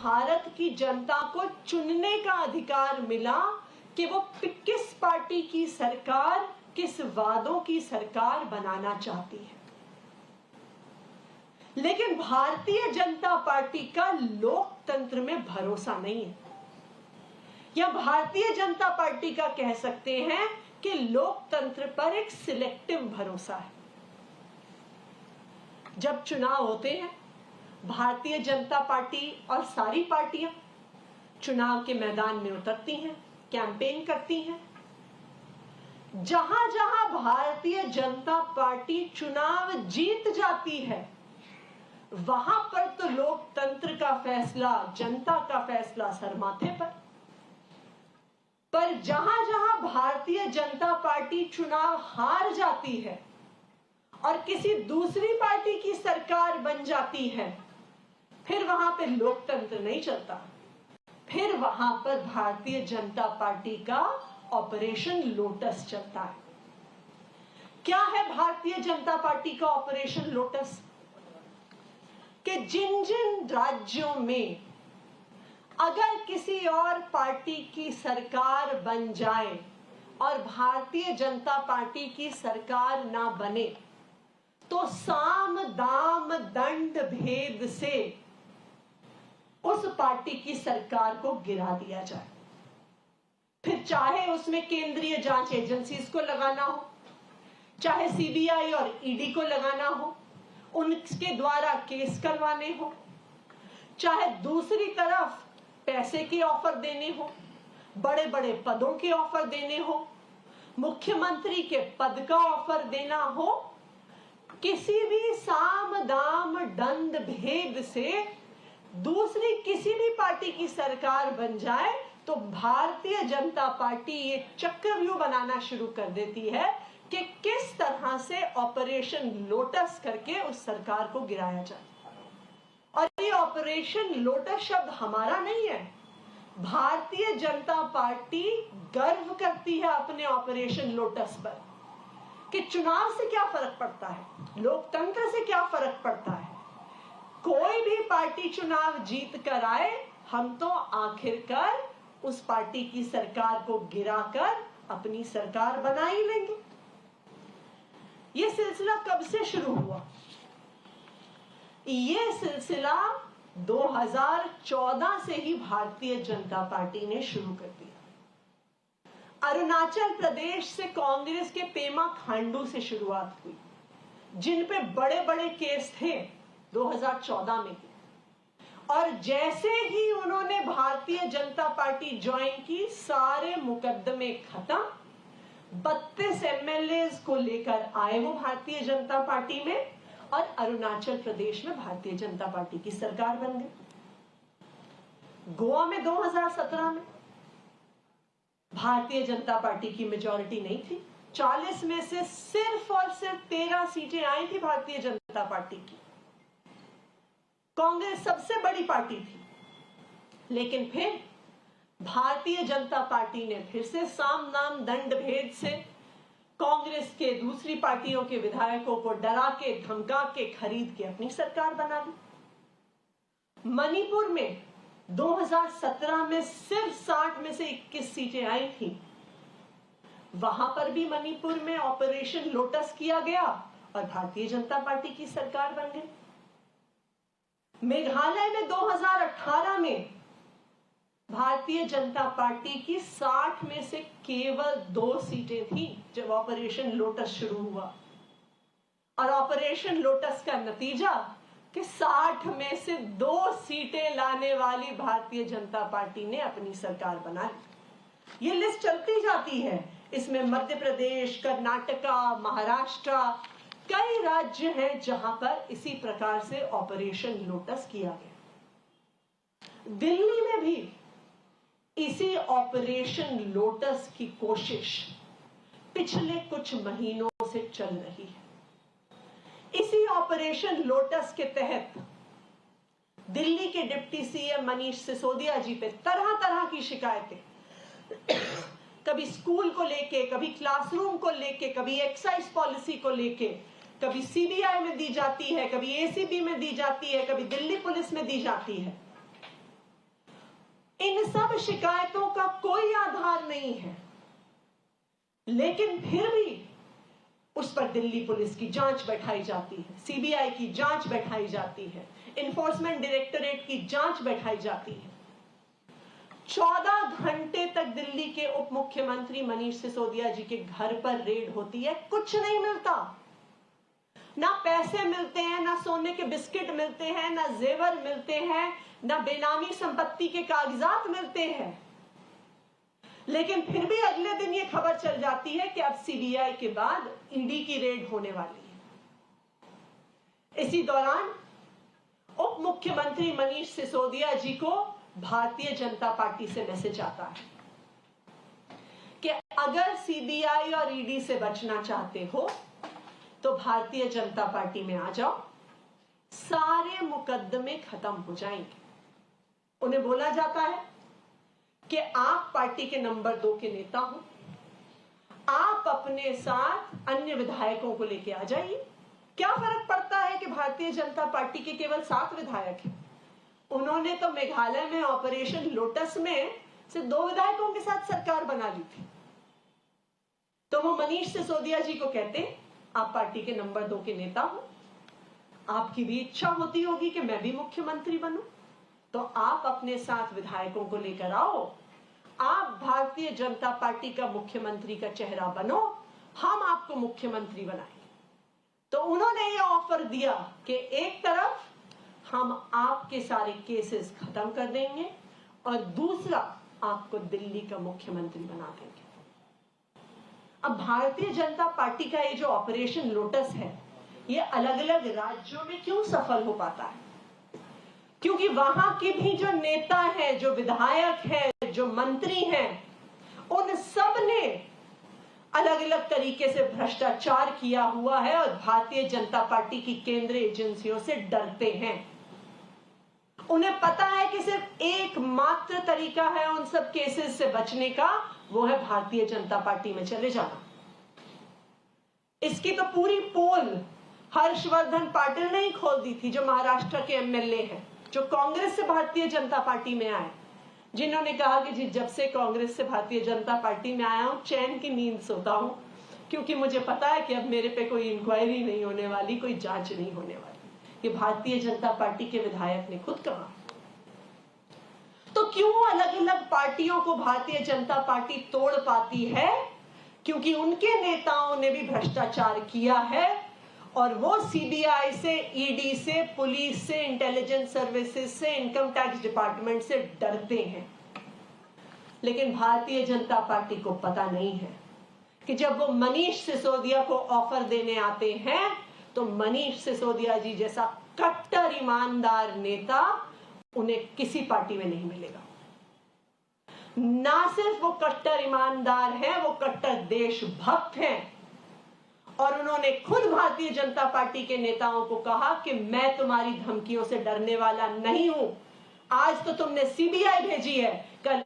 भारत की जनता को चुनने का अधिकार मिला कि वो किस पार्टी की सरकार, किस वादों की सरकार बनाना चाहती है। लेकिन भारतीय जनता पार्टी का लोकतंत्र में भरोसा नहीं है, या भारतीय जनता पार्टी का कह सकते हैं कि लोकतंत्र पर एक सिलेक्टिव भरोसा है। जब चुनाव होते हैं, भारतीय जनता पार्टी और सारी पार्टियां चुनाव के मैदान में उतरती हैं, कैंपेन करती हैं। जहां जहां भारतीय जनता पार्टी चुनाव जीत जाती है, वहां पर तो लोकतंत्र का फैसला, जनता का फैसला सरमाथे पर जहां जहां भारतीय जनता पार्टी चुनाव हार जाती है और किसी दूसरी पार्टी की सरकार बन जाती है, फिर वहां पे लोकतंत्र नहीं चलता। फिर वहां पर भारतीय जनता पार्टी का ऑपरेशन लोटस चलता है। क्या है भारतीय जनता पार्टी का ऑपरेशन लोटस? कि जिन जिन राज्यों में अगर किसी और पार्टी की सरकार बन जाए और भारतीय जनता पार्टी की सरकार ना बने, तो साम दाम दंड भेद से उस पार्टी की सरकार को गिरा दिया जाए। फिर चाहे उसमें केंद्रीय जांच एजेंसीज को लगाना हो, चाहे सीबीआई और ईडी को लगाना हो, उनके द्वारा केस करवाने हो, चाहे दूसरी तरफ पैसे के ऑफर देने हो, बड़े बड़े पदों के ऑफर देने हो, मुख्यमंत्री के पद का ऑफर देना हो, किसी भी साम दाम दंड भेद से दूसरी किसी भी पार्टी की सरकार बन जाए, तो भारतीय जनता पार्टी ये चक्रव्यूह बनाना शुरू कर देती है कि किस तरह से ऑपरेशन लोटस करके उस सरकार को गिराया जाए। और ये ऑपरेशन लोटस शब्द हमारा नहीं है। भारतीय जनता पार्टी गर्व करती है अपने ऑपरेशन लोटस पर कि चुनाव से क्या फर्क पड़ता है, लोकतंत्र से क्या फर्क पड़ता है। कोई भी पार्टी चुनाव जीत कर आए, हम तो आखिरकार उस पार्टी की सरकार को गिराकर अपनी सरकार बना ही लेंगे। ये सिलसिला कब से शुरू हुआ? ये सिलसिला 2014 से ही भारतीय जनता पार्टी ने शुरू कर दिया। अरुणाचल प्रदेश से कांग्रेस के पेमा खांडू से शुरुआत हुई, जिन पे बड़े बड़े केस थे 2014 में। और जैसे ही उन्होंने भारतीय जनता पार्टी ज्वाइन की, सारे मुकदमे खत्म। 32 एमएलए को लेकर आए वो भारतीय जनता पार्टी में, और अरुणाचल प्रदेश में भारतीय जनता पार्टी की सरकार बन गई। गोवा में 2017 में भारतीय जनता पार्टी की मेजॉरिटी नहीं थी। 40 में से सिर्फ और सिर्फ 13 सीटें आई थी भारतीय जनता पार्टी की। कांग्रेस सबसे बड़ी पार्टी थी, लेकिन फिर भारतीय जनता पार्टी ने फिर से साम दाम दंड भेद से कांग्रेस के दूसरी पार्टियों के विधायकों को डरा के, धमका के, खरीद के अपनी सरकार बना दी। मणिपुर में 2017 में सिर्फ 60 में से 21 सीटें आई थी। वहां पर भी मणिपुर में ऑपरेशन लोटस किया गया और भारतीय जनता पार्टी की सरकार बन गई। मेघालय में 2018 में भारतीय जनता पार्टी की 60 में से केवल 2 सीटें थी जब ऑपरेशन लोटस शुरू हुआ। और ऑपरेशन लोटस का नतीजा कि 60 में से 2 सीटें लाने वाली भारतीय जनता पार्टी ने अपनी सरकार बना ली। ये लिस्ट चलती जाती है। इसमें मध्य प्रदेश, कर्नाटका, महाराष्ट्र, कई राज्य हैं जहां पर इसी प्रकार से ऑपरेशन लोटस किया गया। दिल्ली में भी इसी ऑपरेशन लोटस की कोशिश पिछले कुछ महीनों से चल रही है। इसी ऑपरेशन लोटस के तहत दिल्ली के डिप्टी सीएम मनीष सिसोदिया जी पे तरह तरह की शिकायतें, कभी स्कूल को लेके, कभी क्लासरूम को लेके, कभी एक्साइज पॉलिसी को लेके, कभी सीबीआई में दी जाती है, कभी एसीबी में दी जाती है, कभी दिल्ली पुलिस में दी जाती है। इन सब शिकायतों का कोई आधार नहीं है, लेकिन फिर भी उस पर दिल्ली पुलिस की जांच बैठाई जाती है, सीबीआई की जांच बैठाई जाती है, इन्फोर्समेंट डायरेक्टरेट की जांच बैठाई जाती है। 14 घंटे तक दिल्ली के उप मुख्यमंत्री मनीष सिसोदिया जी के घर पर रेड होती है, कुछ नहीं मिलता। ना पैसे मिलते हैं, ना सोने के बिस्किट मिलते हैं, ना जेवर मिलते हैं, ना बेनामी संपत्ति के कागजात मिलते हैं। लेकिन फिर भी अगले दिन यह खबर चल जाती है कि अब सीबीआई के बाद ईडी की रेड होने वाली है। इसी दौरान उप मुख्यमंत्री मनीष सिसोदिया जी को भारतीय जनता पार्टी से मैसेज आता है कि अगर सीबीआई और ईडी से बचना चाहते हो तो भारतीय जनता पार्टी में आ जाओ, सारे मुकदमे खत्म हो जाएंगे। उन्हें बोला जाता है कि आप पार्टी के नंबर 2 के नेता हो, आप अपने साथ अन्य विधायकों को लेके आ जाइए। क्या फर्क पड़ता है कि भारतीय जनता पार्टी के केवल 7 विधायक हैं। उन्होंने तो मेघालय में ऑपरेशन लोटस में सिर्फ 2 विधायकों के साथ सरकार बना ली थी। तो वो मनीष सिसोदिया जी को कहते, आप पार्टी के नंबर 2 के नेता हो, आपकी भी इच्छा होती होगी कि मैं भी मुख्यमंत्री बनूं, तो आप अपने साथ विधायकों को लेकर आओ, आप भारतीय जनता पार्टी का मुख्यमंत्री का चेहरा बनो, हम आपको मुख्यमंत्री बनाएंगे। तो उन्होंने ये ऑफर दिया कि एक तरफ हम आपके सारे केसेस खत्म कर देंगे और दूसरा आपको दिल्ली का मुख्यमंत्री बना देंगे। अब भारतीय जनता पार्टी का ये जो ऑपरेशन लोटस है, ये अलग अलग राज्यों में क्यों सफल हो पाता है? क्योंकि वहां के भी जो नेता हैं, जो विधायक हैं, जो मंत्री हैं, उन सब ने अलग अलग तरीके से भ्रष्टाचार किया हुआ है और भारतीय जनता पार्टी की केंद्रीय एजेंसियों से डरते हैं। उन्हें पता है कि सिर्फ एकमात्र तरीका है उन सब केसेस से बचने का, वो है भारतीय जनता पार्टी में चले जाना। इसकी तो पूरी पोल हर्षवर्धन पाटिल ने ही खोल दी थी, जो महाराष्ट्र के एमएलए हैं, जो कांग्रेस से भारतीय जनता पार्टी में आए, जिन्होंने कहा कि जी जब से कांग्रेस से भारतीय जनता पार्टी में आया हूं, चैन की नींद सोता हूं, क्योंकि मुझे पता है कि अब मेरे पे कोई इंक्वायरी नहीं होने वाली, कोई जांच नहीं होने वाली। ये भारतीय जनता पार्टी के विधायक ने खुद कहा। तो क्यों अलग अलग पार्टियों को भारतीय जनता पार्टी तोड़ पाती है? क्योंकि उनके नेताओं ने भी भ्रष्टाचार किया है और वो सीबीआई से, ईडी से, पुलिस से, इंटेलिजेंस सर्विसेज से, इनकम टैक्स डिपार्टमेंट से डरते हैं। लेकिन भारतीय जनता पार्टी को पता नहीं है कि जब वो मनीष सिसोदिया को ऑफर देने आते हैं तो मनीष सिसोदिया जी जैसा कट्टर ईमानदार नेता उन्हें किसी पार्टी में नहीं मिलेगा। ना सिर्फ वो कट्टर ईमानदार हैं, वो कट्टर देशभक्त हैं। और उन्होंने खुद भारतीय जनता पार्टी के नेताओं को कहा कि मैं तुम्हारी धमकियों से डरने वाला नहीं हूं। आज तो तुमने सीबीआई भेजी है, कल